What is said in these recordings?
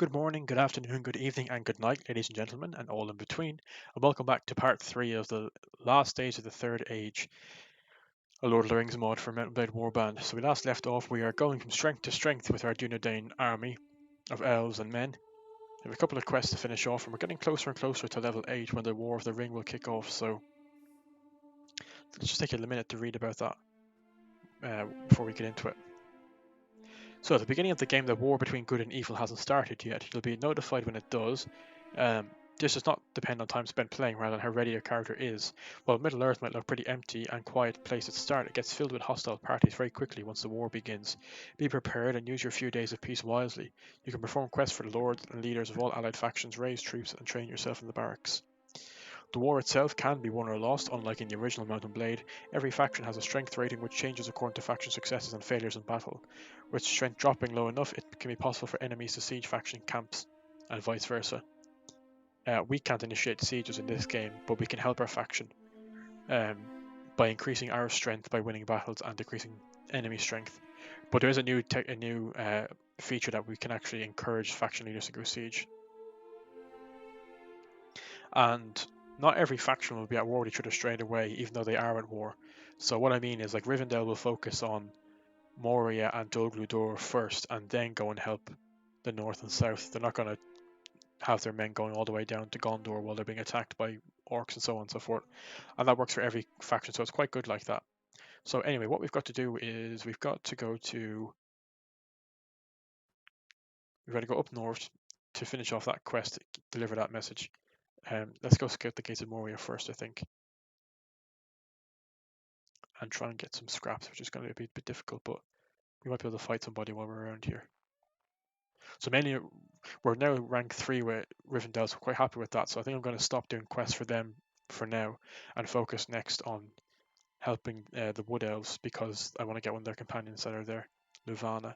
Good morning, good afternoon, good evening, and good night, ladies and gentlemen, and all in between. And welcome back to part 3 of the last days of the Third Age, a Lord of the Rings mod for Mountain Blade Warband. So we last left off, we are going from strength to strength with our Dunedain army of elves and men. We have a couple of quests to finish off, and we're getting closer and closer to level 8 when the War of the Ring will kick off. So let's just take a minute to read about that before we get into it. So at the beginning of the game, the war between good and evil hasn't started yet. You'll be notified when it does. This does not depend on time spent playing, rather than how ready your character is. While Middle-earth might look pretty empty and quiet place at start, it gets filled with hostile parties very quickly once the war begins. Be prepared and use your few days of peace wisely. You can perform quests for the lords and leaders of all allied factions, raise troops, and train yourself in the barracks. The war itself can be won or lost, unlike in the original Mount and Blade. Every faction has a strength rating which changes according to faction successes and failures in battle. With strength dropping low enough, it can be possible for enemies to siege faction camps, and vice versa. We can't initiate sieges in this game, but we can help our faction by increasing our strength by winning battles and decreasing enemy strength. But there is a new feature that we can actually encourage faction leaders to go siege. And not every faction will be at war with each other straight away, even though they are at war. So what I mean is, like, Rivendell will focus on Moria and Dol Guldur first, and then go and help the north and south. They're not going to have their men going all the way down to Gondor while they're being attacked by orcs and so on and so forth. And that works for every faction, so it's quite good like that. So anyway, what we've got to do is we've got to go up north to finish off that quest, deliver that message. Let's go scout the gates of Moria first, I think, and try and get some scraps, which is going to be a bit difficult, but we might be able to fight somebody while we're around here. So mainly, we're now rank 3 with Rivendell, so we're quite happy with that. So I think I'm going to stop doing quests for them for now and focus next on helping the Wood Elves, because I want to get one of their companions that are there, Luvana.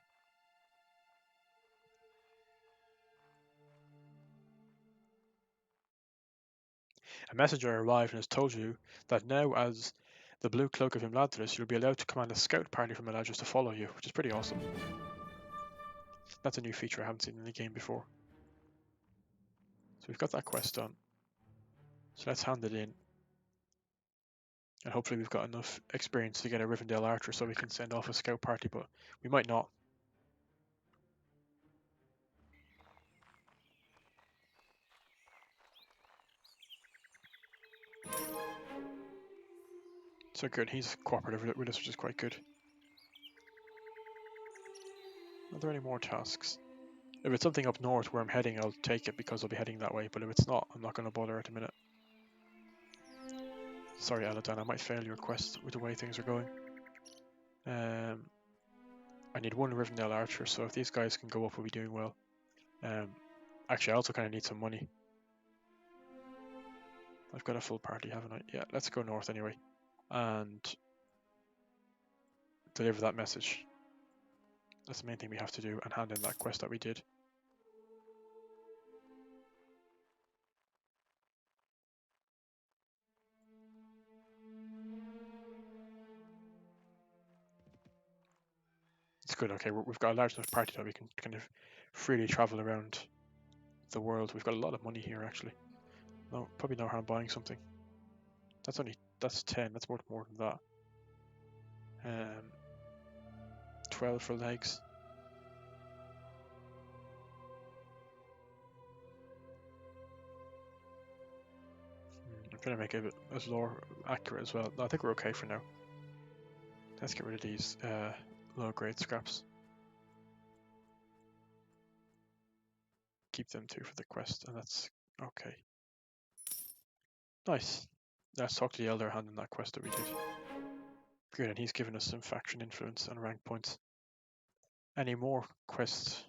A messenger arrived and has told you that now, as the Blue Cloak of Imladris, you'll be allowed to command a scout party from Imladris to follow you, which is pretty awesome. That's a new feature I haven't seen in the game before. So we've got that quest done. So let's hand it in. And hopefully we've got enough experience to get a Rivendell archer so we can send off a scout party, but we might not. So good, he's cooperative with us, which is quite good. Are there any more tasks? If it's something up north where I'm heading, I'll take it because I'll be heading that way, but if it's not, I'm not going to bother at the minute. Sorry, Aladan, I might fail your quest with the way things are going. I need one Rivendell archer, so if these guys can go up, we'll be doing well. Actually, I also kind of need some money. I've got a full party, haven't I? Yeah, let's go north anyway. And deliver that message. That's the main thing we have to do, and hand in that quest that we did. It's good, okay, we've got a large enough party that we can kind of freely travel around the world. We've got a lot of money here, actually. No, probably no harm buying something. That's 10, that's worth more than that. 12 for legs. I'm trying to make it as lore accurate as well. No, I think we're okay for now. Let's get rid of these low grade scraps. Keep them too for the quest, and that's okay. Nice. Let's talk to the Elder Hand in that quest that we did. Good, and he's given us some faction influence and rank points. Any more quests?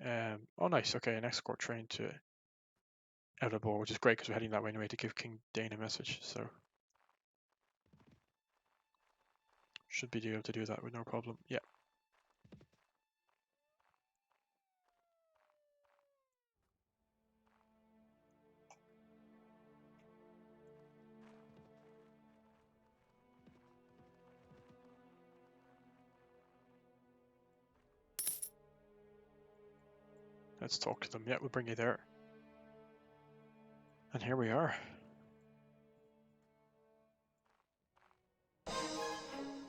Oh nice, okay, an escort train to Eldabor, which is great because we're heading that way anyway to give King Dain a message, so should be able to do that with no problem. Yeah. Let's talk to them. Yeah, we'll bring you there. And here we are.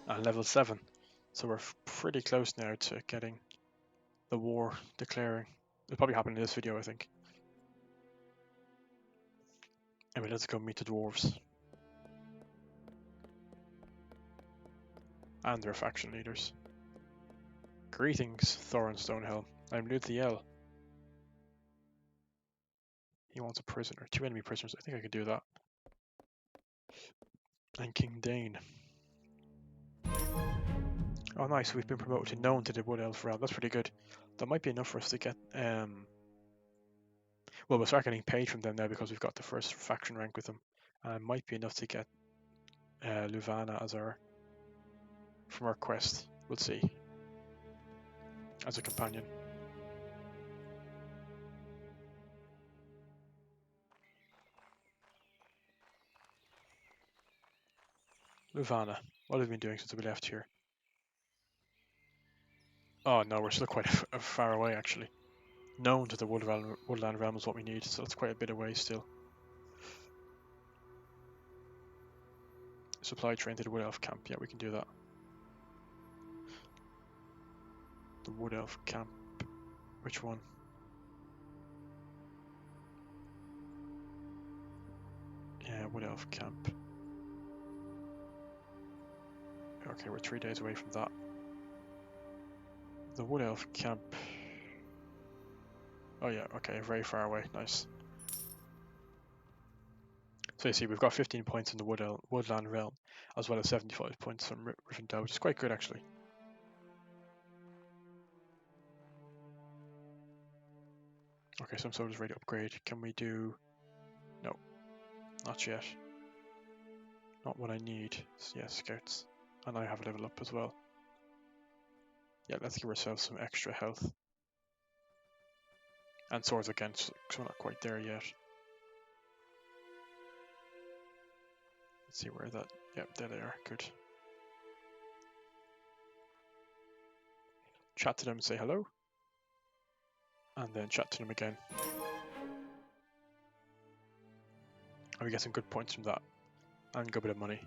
At level 7. So we're pretty close now to getting the war declaring. It'll probably happen in this video, I think. Anyway, let's go meet the dwarves. And their faction leaders. Greetings, Thorin Stonehelm. I'm Luthiel. He wants a prisoner. 2 enemy prisoners. I think I could do that. And King Dane. Oh nice, we've been promoted to known to the Wood Elf realm. That's pretty good. That might be enough for us to get well, we'll start getting paid from them now because we've got the first faction rank with them. And it might be enough to get Luvana as from our quest. We'll see. As a companion. Luvana, what have we been doing since we left here? Oh no, we're still quite far away actually. Known to the Woodland realm is what we need, so that's quite a bit away still. Supply train to the Wood Elf camp. Yeah, we can do that. The Wood Elf camp. Which one? Yeah, Wood Elf camp. Okay, we're 3 days away from that. The Wood Elf camp. Oh yeah, okay, very far away. Nice. So you see, we've got 15 points in the Woodland realm, as well as 75 points from Rivendell, which is quite good actually. Okay, some soldiers ready to upgrade. Can we do... No, not yet. Not what I need. Yeah, scouts. And I have a level up as well. Yeah, let's give ourselves some extra health. And swords again, because we're not quite there yet. Let's see where that... Yep, there they are. Good. Chat to them and say hello. And then chat to them again. And we get some good points from that. And a good bit of money.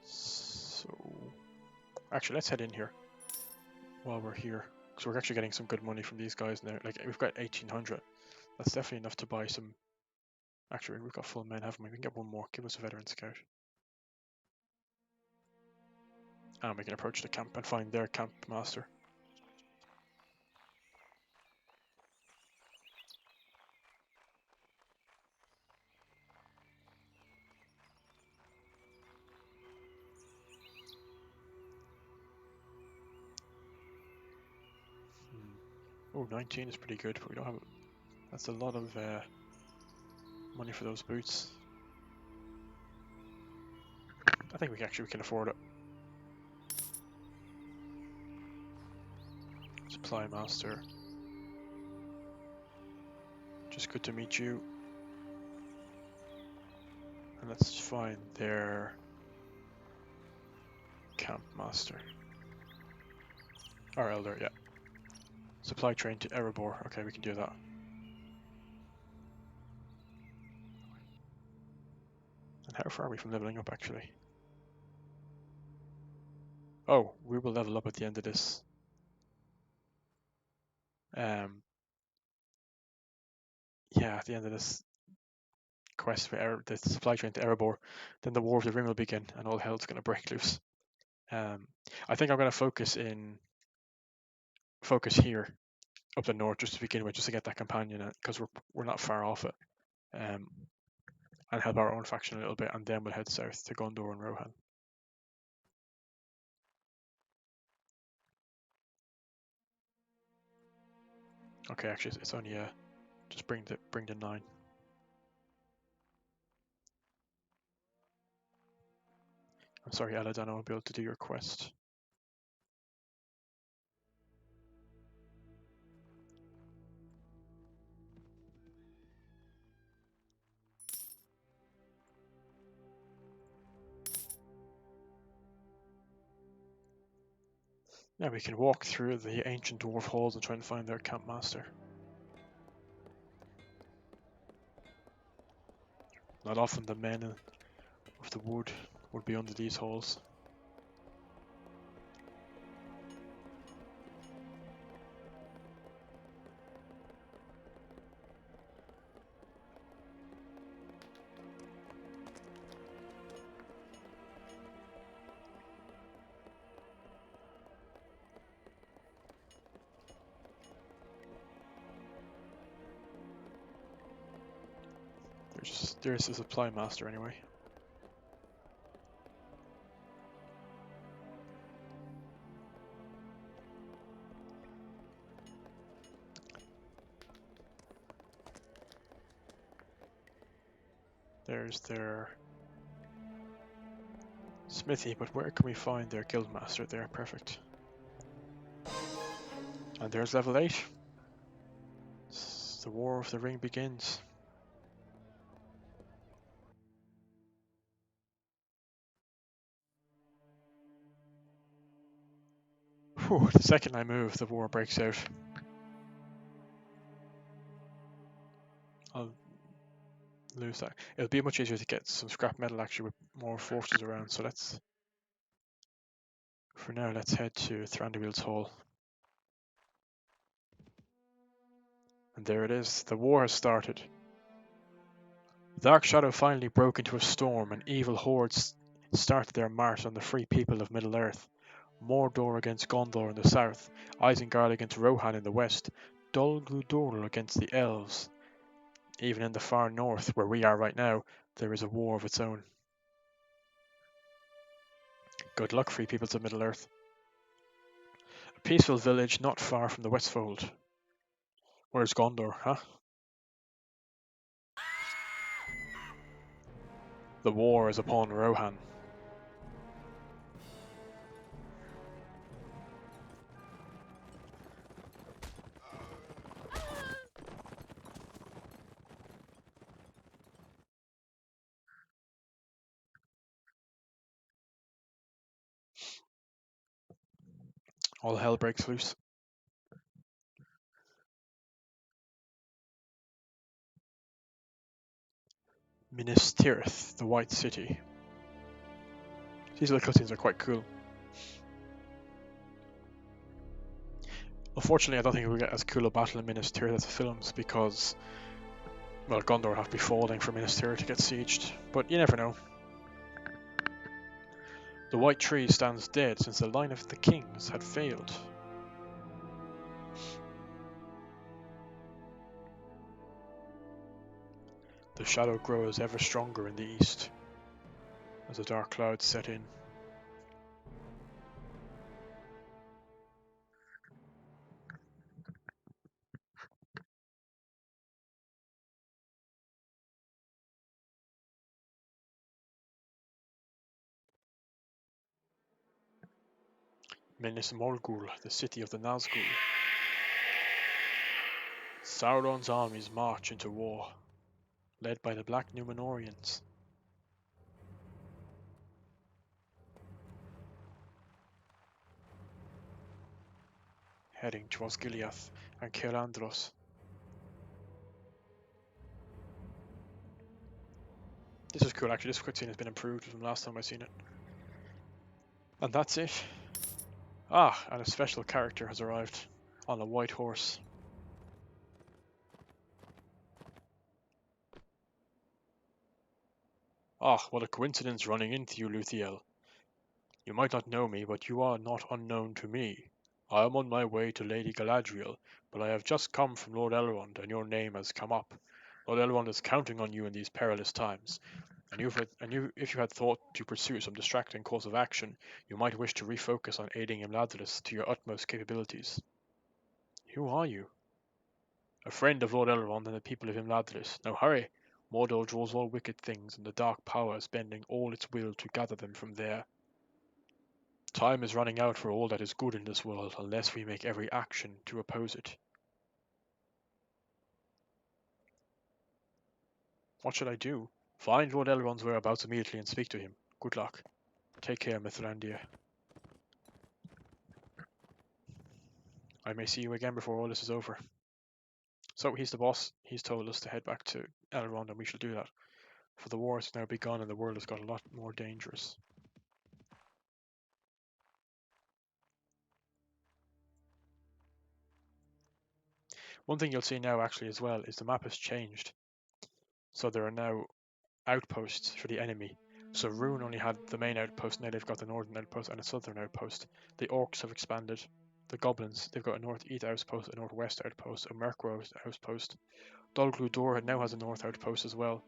So... Actually, let's head in here. While we're here. Because we're actually getting some good money from these guys now. Like, we've got 1800. That's definitely enough to buy some... Actually, we've got full men, haven't we? We can get one more. Give us a veteran scout. And we can approach the camp and find their camp master. Oh, 19 is pretty good, but we don't have... That's a lot of money for those boots. I think we can afford it. Supply master. Just good to meet you. And let's find their camp master. Or elder, yeah. Supply train to Erebor. Okay, we can do that. And how far are we from leveling up actually? Oh, we will level up at the end of this. Yeah, at the end of this quest for the supply train to Erebor, then the War of the Ring will begin and all hell's going to break loose. I think I'm going to focus here up the north just to begin with, just to get that companion, because we're not far off it, and help our own faction a little bit, and then we'll head south to Gondor and Rohan. Okay, actually, it's only just bring the 9. I'm sorry, Eladon, I won't be able to do your quest. Now we can walk through the ancient dwarf halls and try and find their camp master. Not often the men of the wood would be under these halls. There's a supply master anyway. There's their smithy, but where can we find their guildmaster there? Perfect. And there's level 8. The War of the Ring begins. Whew, the second I move, the war breaks out. I'll lose that. It'll be much easier to get some scrap metal actually with more forces around, so let's... For now, let's head to Thranduil's Hall. And there it is, the war has started. The Dark Shadow finally broke into a storm, and evil hordes started their march on the free people of Middle-earth. Mordor against Gondor in the south, Isengard against Rohan in the west, Dol Guldur against the elves. Even in the far north, where we are right now, there is a war of its own. Good luck, free peoples of Middle-earth. A peaceful village not far from the Westfold. Where's Gondor, huh? The war is upon Rohan. All hell breaks loose. Minas Tirith, the White City. These little cutscenes are quite cool. Unfortunately, I don't think we'll get as cool a battle in Minas Tirith as the films because, well, Gondor have to be falling for Minas Tirith to get sieged, but you never know. The White Tree stands dead since the line of the kings had failed. The shadow grows ever stronger in the east as the dark clouds set in. Minas Morgul, the city of the Nazgul. Sauron's armies march into war, led by the Black Númenóreans. Heading to Osgiliath and Caelandros. This is cool actually, this cutscene has been improved from last time I seen it. And that's it. Ah, and a special character has arrived on a white horse. Ah, what a coincidence running into you, Luthiel. You might not know me, but you are not unknown to me. I am on my way to Lady Galadriel, but I have just come from Lord Elrond, and your name has come up. Lord Elrond is counting on you in these perilous times, and if you had thought to pursue some distracting course of action, you might wish to refocus on aiding Imladris to your utmost capabilities. Who are you? A friend of Lord Elrond and the people of Imladris. Now hurry! Mordor draws all wicked things, and the Dark Power is bending all its will to gather them from there. Time is running out for all that is good in this world, unless we make every action to oppose it. What should I do? Find Lord Elrond's whereabouts immediately and speak to him. Good luck. Take care, Mithrandir. I may see you again before all this is over. So he's the boss. He's told us to head back to Elrond, and we shall do that. For the war has now begun, and the world has got a lot more dangerous. One thing you'll see now actually as well is the map has changed. So there are now outposts for the enemy. So Rune only had the main outpost, now they've got the northern outpost and a southern outpost. The orcs have expanded. The goblins, they've got a northeast outpost, a northwest outpost, a Merkrow outpost. Dol Guldur now has a north outpost as well.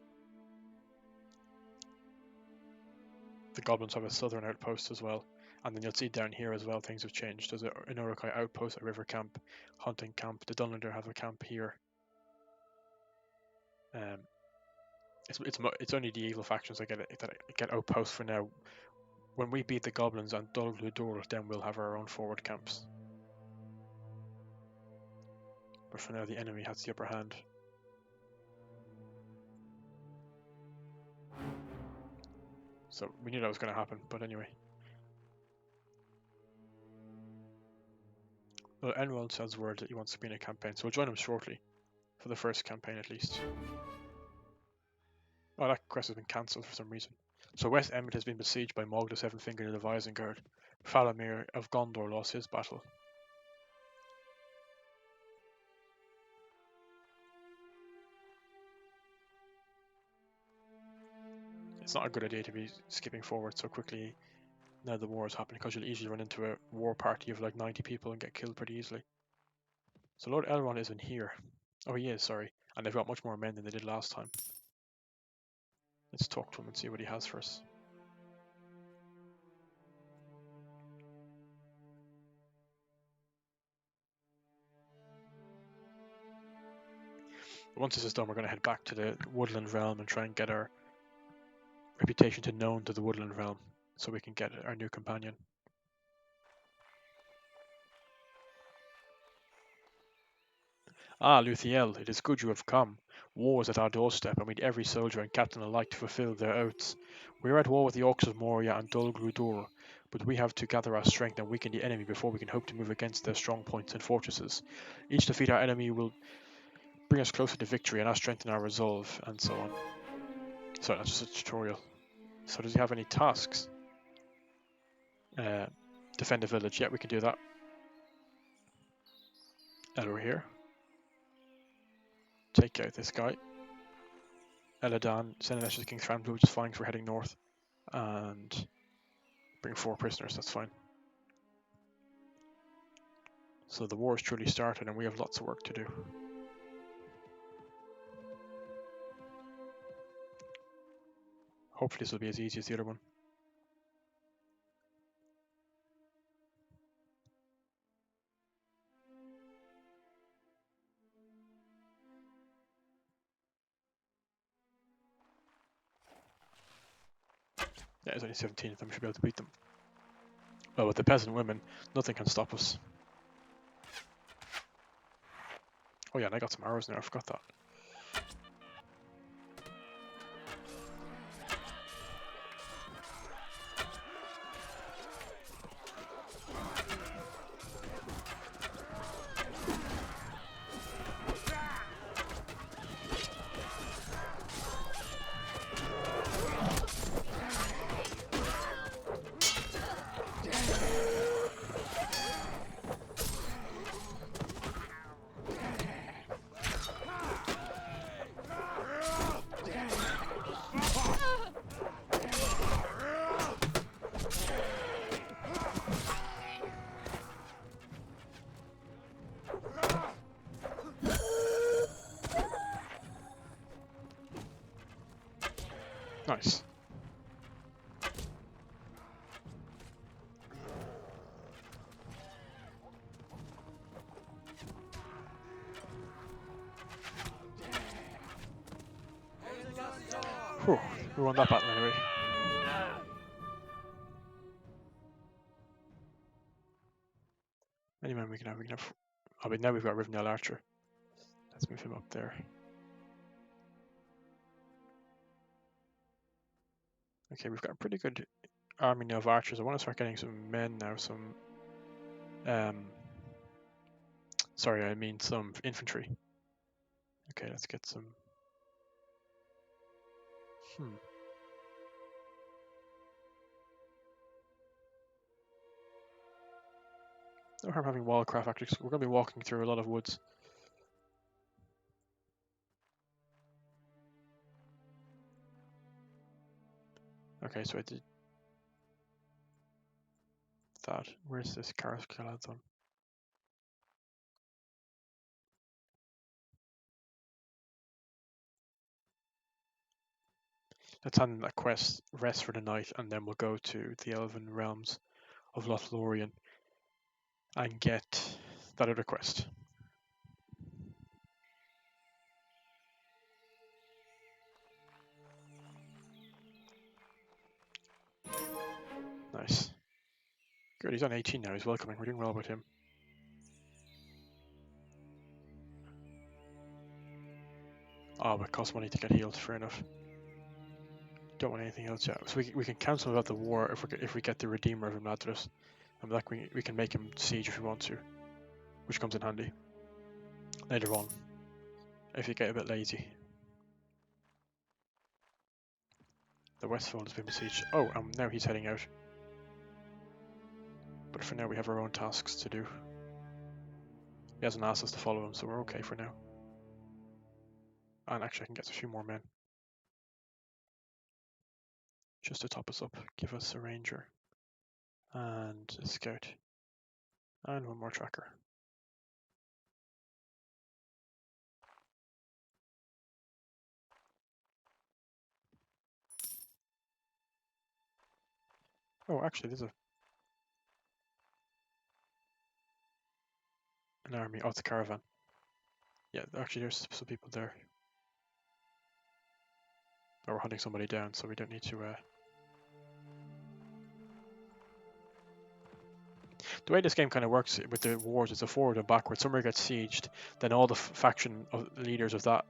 The goblins have a southern outpost as well. And then you'll see down here as well things have changed. There's an Uruk-hai outpost, a river camp, hunting camp. The Dunlander have a camp here. It's only the evil factions that get outposts for now. When we beat the goblins and Dol Guldur, then we'll have our own forward camps. But for now, the enemy has the upper hand. So we knew that was going to happen, but anyway. Well, Elrond sends word that he wants to be in a campaign, so we'll join him shortly. For the first campaign, at least. Oh, that quest has been cancelled for some reason. So West Emmett has been besieged by Mog the Seven-Fingered of the Isengard. Faramir of Gondor lost his battle. It's not a good idea to be skipping forward so quickly now the war is happening, because you'll easily run into a war party of like 90 people and get killed pretty easily. So Lord Elrond isn't here. Oh, he is, sorry. And they've got much more men than they did last time. Let's talk to him and see what he has for us. Once this is done, we're going to head back to the Woodland Realm and try and get our reputation to known to the Woodland Realm, so we can get our new companion. Ah, Luthiel, it is good you have come. War is at our doorstep, and we need every soldier and captain alike to fulfill their oaths. We are at war with the orcs of Moria and Dol Guldur, but we have to gather our strength and weaken the enemy before we can hope to move against their strong points and fortresses. Each defeat our enemy will bring us closer to victory and strengthen our resolve, and so on. So that's just a tutorial. So does he have any tasks? Defend a village. Yeah, we can do that. And we're here. Take out this guy. Eladan, send a message to King Thranblue, which is fine, for heading north. And bring 4 prisoners, that's fine. So the war has truly started and we have lots of work to do. Hopefully this will be as easy as the other one. Yeah, it's only 17 of them, we should be able to beat them. Well, with the peasant women, nothing can stop us. Oh yeah, and I got some arrows now, I forgot that. Nice. Whew, we won that battle anyway. Any man we can have. Oh, but now we've got Rivendell Archer. Let's move him up there. Okay, we've got a pretty good army now of archers. I want to start getting some men now, some Sorry, I mean some infantry. Okay, let's get some... No harm having wildcraft, actually, 'cause we're going to be walking through a lot of woods. Okay, so I did that. Where's this Calads on? Let's hand that quest rest for the night, and then we'll go to the Elven realms of Lothlorien and get that other quest. Nice. Good, he's on 18 now, he's welcoming. We're doing well with him. Oh, but it costs money to get healed, fair enough. Don't want anything else yet. So we can cancel about the war if we get the Redeemer of Imladris. And like we can make him siege if we want to, which comes in handy later on if you get a bit lazy. The Westfold has been besieged. Oh, now he's heading out. But for now we have our own tasks to do. He hasn't asked us to follow him, so we're okay for now. And actually I can get a few more men. Just to top us up, give us a ranger. And a scout. And one more tracker. Oh, actually there's an army. Oh, it's a caravan. Yeah, actually there's some people there. Oh, we're hunting somebody down, so we don't need to... The way this game kind of works with the wars is a forward and backward. Somewhere gets sieged, then all the faction leaders of that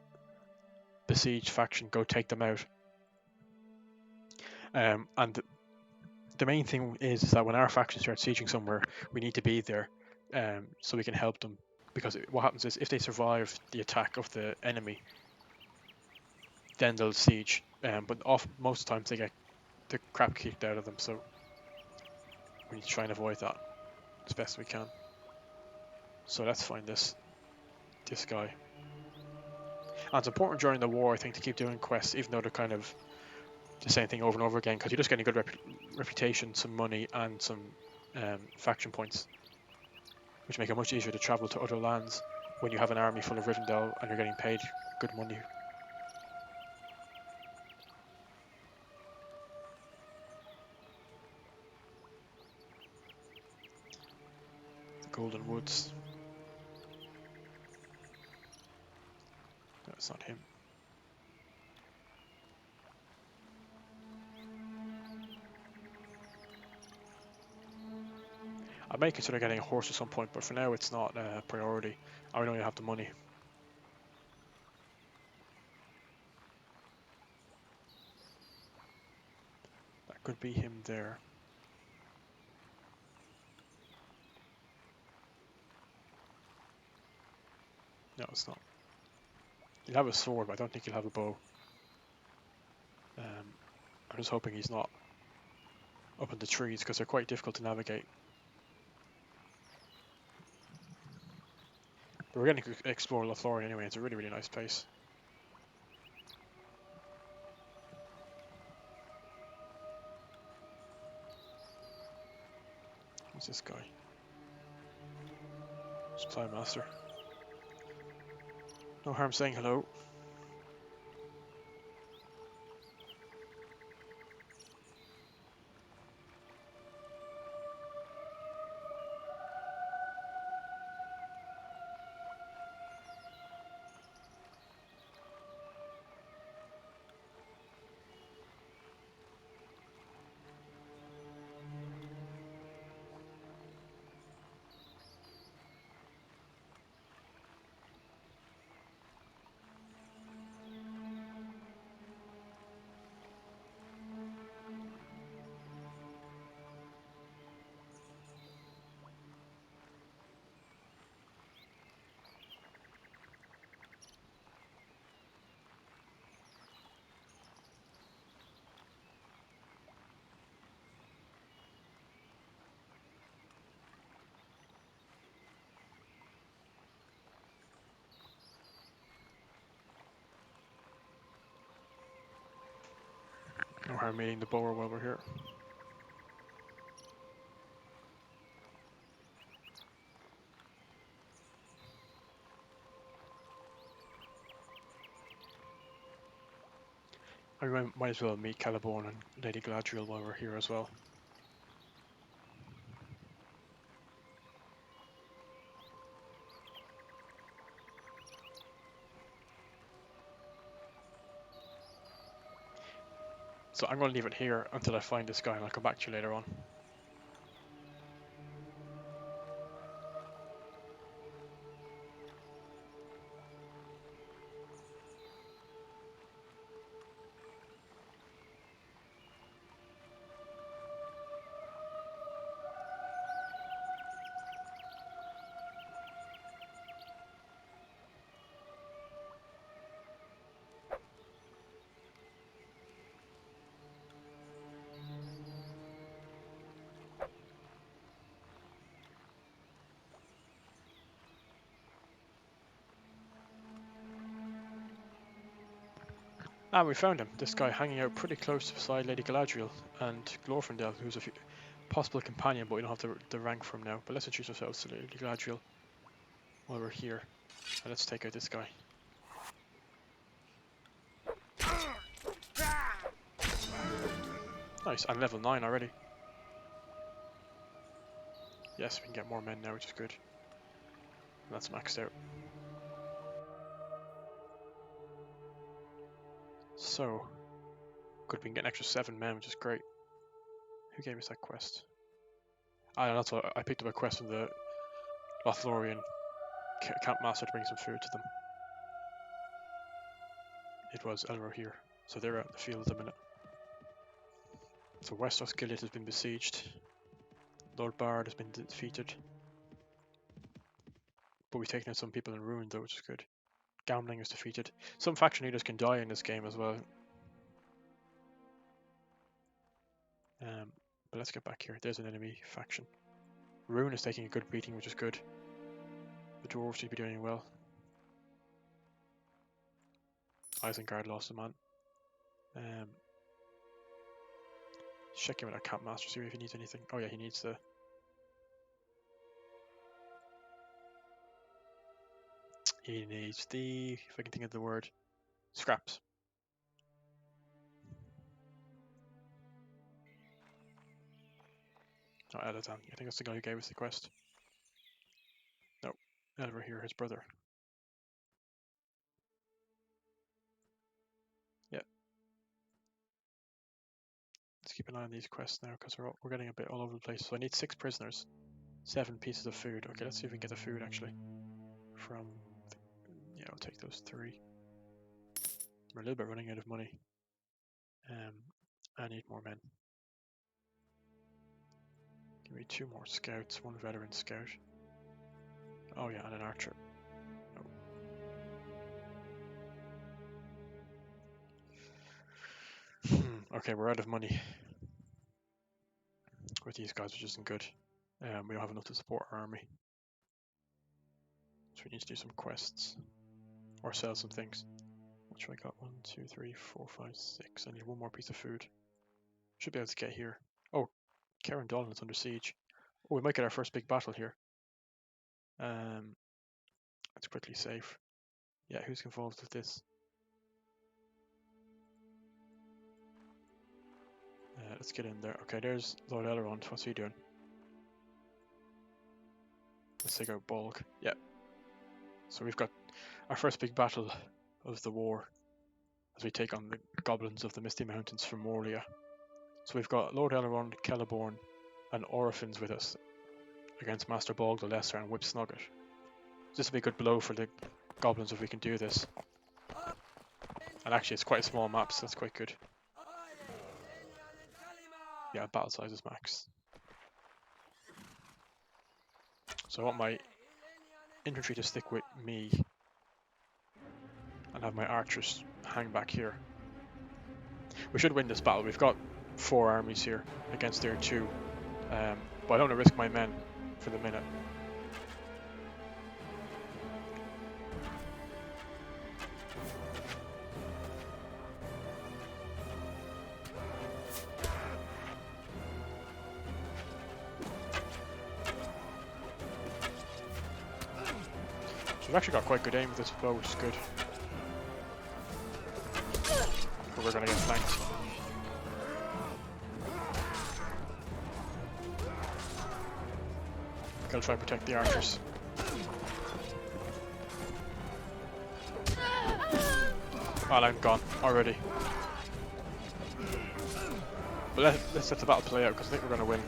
besieged faction go take them out. And the main thing is that when our faction starts sieging somewhere, we need to be there so we can help them. Because what happens is if they survive the attack of the enemy, then they'll siege. But most of the times they get the crap kicked out of them, so we need to try and avoid that as best we can. So let's find this guy. And it's important during the war, I think, to keep doing quests, even though they're kind of the same thing over and over again, because you're just getting a good reputation, some money, and some faction points, which make it much easier to travel to other lands when you have an army full of Rivendell and you're getting paid good money. The Golden Woods. No, it's not him. I may consider getting a horse at some point, but for now it's not a priority. I don't even have the money. That could be him there. No, it's not. He'll have a sword, but I don't think he'll have a bow. I'm just hoping he's not up in the trees, because they're quite difficult to navigate. But we're getting to explore Lothlorien anyway. It's a really, really nice place. Who's this guy? Supply Master. No harm saying hello. harm meeting the bower while we're here. And we might as well meet Celeborn and Lady Galadriel while we're here as well. So I'm going to leave it here until I find this guy, and I'll come back to you later on. Ah, we found him. This guy hanging out pretty close beside Lady Galadriel and Glorfindel, who's a possible companion, but we don't have the rank for him now. But let's introduce ourselves to Lady Galadriel while we're here. And let's take out this guy. Nice, and level 9 already. Yes, we can get more men now, which is good. And that's maxed out. So, good, we can get an extra 7 men, which is great. Who gave us that quest? Ah, that's what I picked up a quest from the Lothlorien camp master to bring some food to them. It was Elrond here, so they're out in the field at the minute. So Westeros Gilead has been besieged. Lord Bard has been defeated. But we've taken out some people in ruin though, which is good. Gambling is defeated. Some faction leaders can die in this game as well. But let's get back here. There's an enemy faction. Ruin is taking a good beating, which is good. The dwarves should be doing well. Isengard lost a man. Check in with our camp master, see if he needs anything. Oh yeah, he needs the... He needs the... if I can think of the word... scraps. Oh, Elladan. I think that's the guy who gave us the quest. No, Elver here, his brother. Yeah. Let's keep an eye on these quests now, because we're getting a bit all over the place. So I need 6 prisoners. 7 pieces of food. Okay, let's see if we can get the food actually. From... yeah, I'll take those 3. We're a little bit running out of money. I need more men. Give me 2 more scouts, 1 veteran scout. Oh yeah, and an archer. Oh. Okay, we're out of money with these guys, which isn't good. We don't have enough to support our army. So we need to do some quests. Or sell some things. Which I got? 1, 2, 3, 4, 5, 6. I need 1 more piece of food. Should be able to get here. Oh, Karen Dolan is under siege. Oh, we might get our first big battle here. Let's quickly save. Yeah, who's involved with this? Let's get in there. Okay, there's Lord Elrond. What's he doing? Let's take out Bolg. Yeah. So we've got our first big battle of the war as we take on the goblins of the Misty Mountains from Morlia. So we've got Lord Elrond, Celeborn, and Orphans with us against Master Bolg the Lesser and Whip Snugget. This will be a good blow for the goblins if we can do this. And actually it's quite a small map, so that's quite good. Yeah, battle size is max. So I want my infantry to stick with me and have my archers hang back here. We should win this battle. We've got 4 armies here against their 2. But I don't want to risk my men for the minute. We've actually got quite good aim with this bow, which is good. But we're going to get flanked. Gotta try and protect the archers. Oh, I'm gone already. But let's let the battle play out, because I think we're going to win.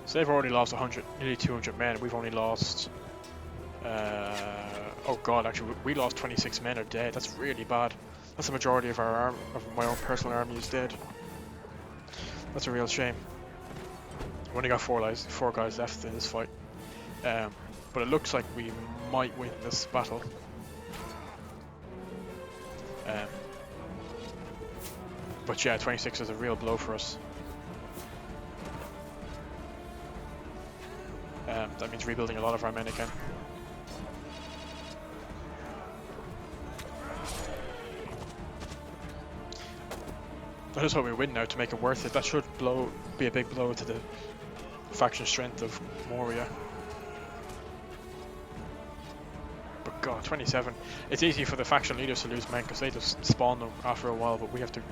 So they've already lost 100, nearly 200 men. We've only lost... oh god, actually, we lost 26 men are dead. That's really bad. That's the majority of our of my own personal army is dead. That's a real shame. We've only got four guys left in this fight. But it looks like we might win this battle. But yeah, 26 is a real blow for us. That means rebuilding a lot of our men again. I just hope we win now to make it worth it. That should be a big blow to the faction strength of Moria. But god, 27. It's easy for the faction leaders to lose men because they just spawn them after a while, but we have to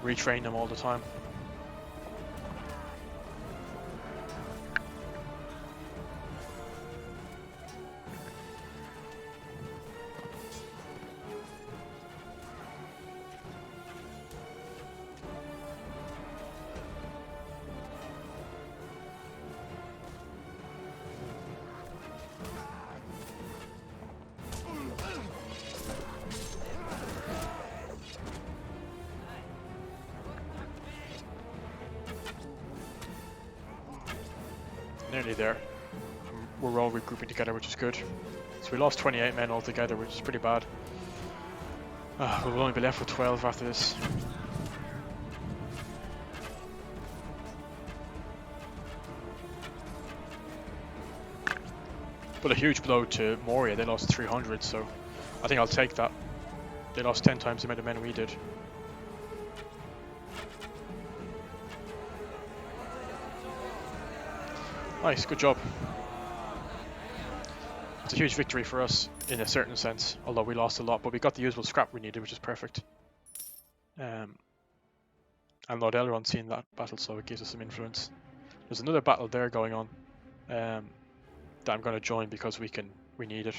retrain them all the time. Nearly there. We're all regrouping together, which is good. So we lost 28 men altogether, which is pretty bad. We'll only be left with 12 after this. But a huge blow to Moria. They lost 300, so I think I'll take that. They lost 10 times the amount of men we did. Nice, good job. It's a huge victory for us in a certain sense, although we lost a lot, but we got the usable scrap we needed, which is perfect. And Lord Elrond seen that battle, so it gives us some influence. There's another battle there going on that I'm going to join because we need it.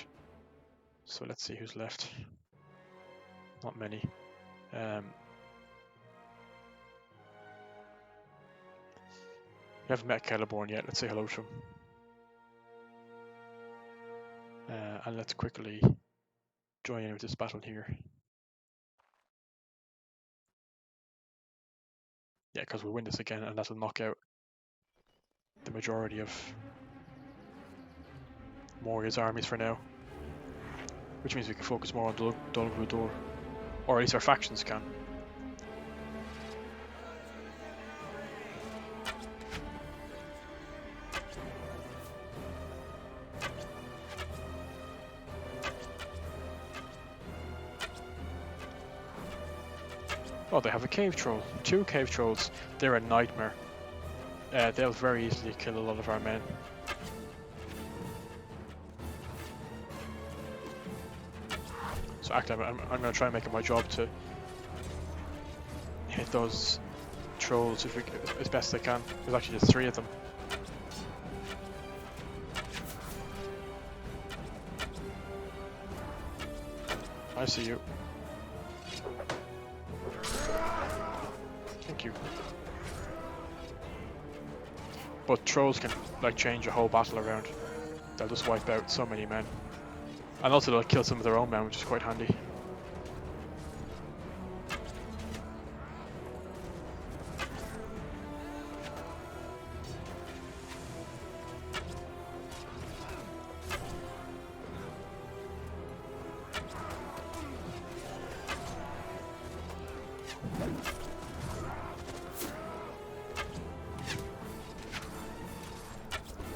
So let's see who's left. Not many. We haven't met Celeborn yet. Let's say hello to him. And let's quickly join in with this battle here. Yeah, because we'll win this again, and that'll knock out the majority of Moria's armies for now. Which means we can focus more on Dol Guldur. Or at least our factions can. Oh, they have a cave troll. 2 cave trolls. They're a nightmare. They'll very easily kill a lot of our men. So actually, I'm going to try and make it my job to hit those trolls as best I can. There's actually just 3 of them. I see you. Thank you. But trolls can like change a whole battle around. They'll just wipe out so many men. And also they'll kill some of their own men, which is quite handy.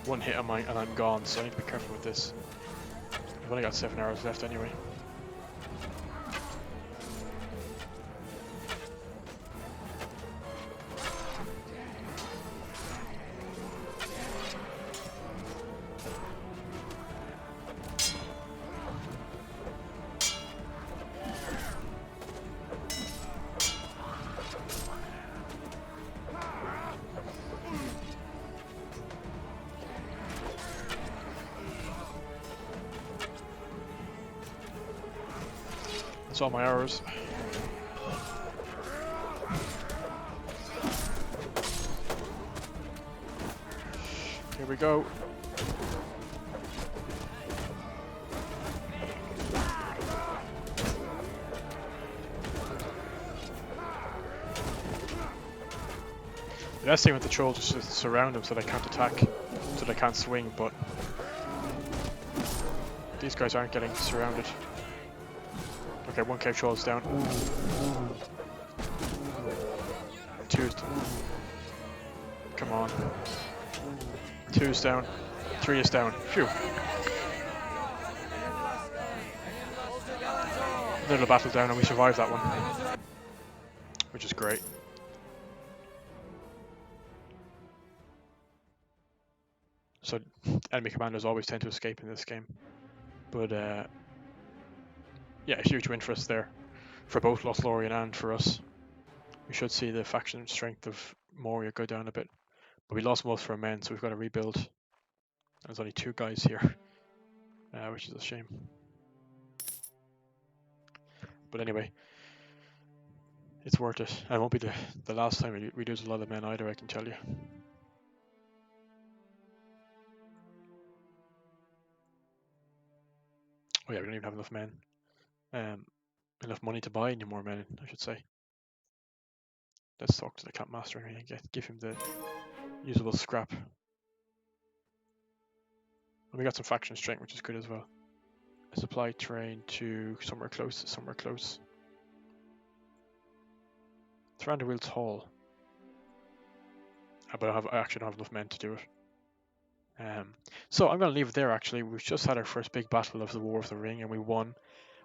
one hit on mine and I'm gone, so I need to be careful with this. I've only got 7 arrows left anyway. That's all my arrows. Here we go. The best thing with the trolls is to surround them so they can't attack, so they can't swing, but these guys aren't getting surrounded. Okay, one cave troll's down. Two's come on. Two's down. 3 is down. Phew. Little battle down and we survived that one. Which is great. So enemy commanders always tend to escape in this game. But yeah, a huge win for us there. For both Lothlorien and for us. We should see the faction strength of Moria go down a bit. But we lost most of our men, so we've got to rebuild. There's only 2 guys here, which is a shame. But anyway, it's worth it. And it won't be the last time we lose a lot of men either, I can tell you. Oh yeah, we don't even have enough men. Enough money to buy any more men, I should say. Let's talk to the camp master and give him the usable scrap. And we got some faction strength, which is good as well. Supply train to somewhere close, somewhere close. Thranduil's Hall. But I actually don't have enough men to do it. So I'm going to leave it there actually. We've just had our first big battle of the War of the Ring and we won.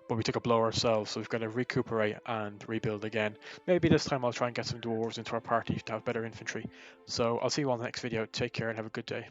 But we took a blow ourselves, so we've got to recuperate and rebuild again. Maybe this time I'll try and get some dwarves into our party to have better infantry. So I'll see you all in the next video. Take care and have a good day.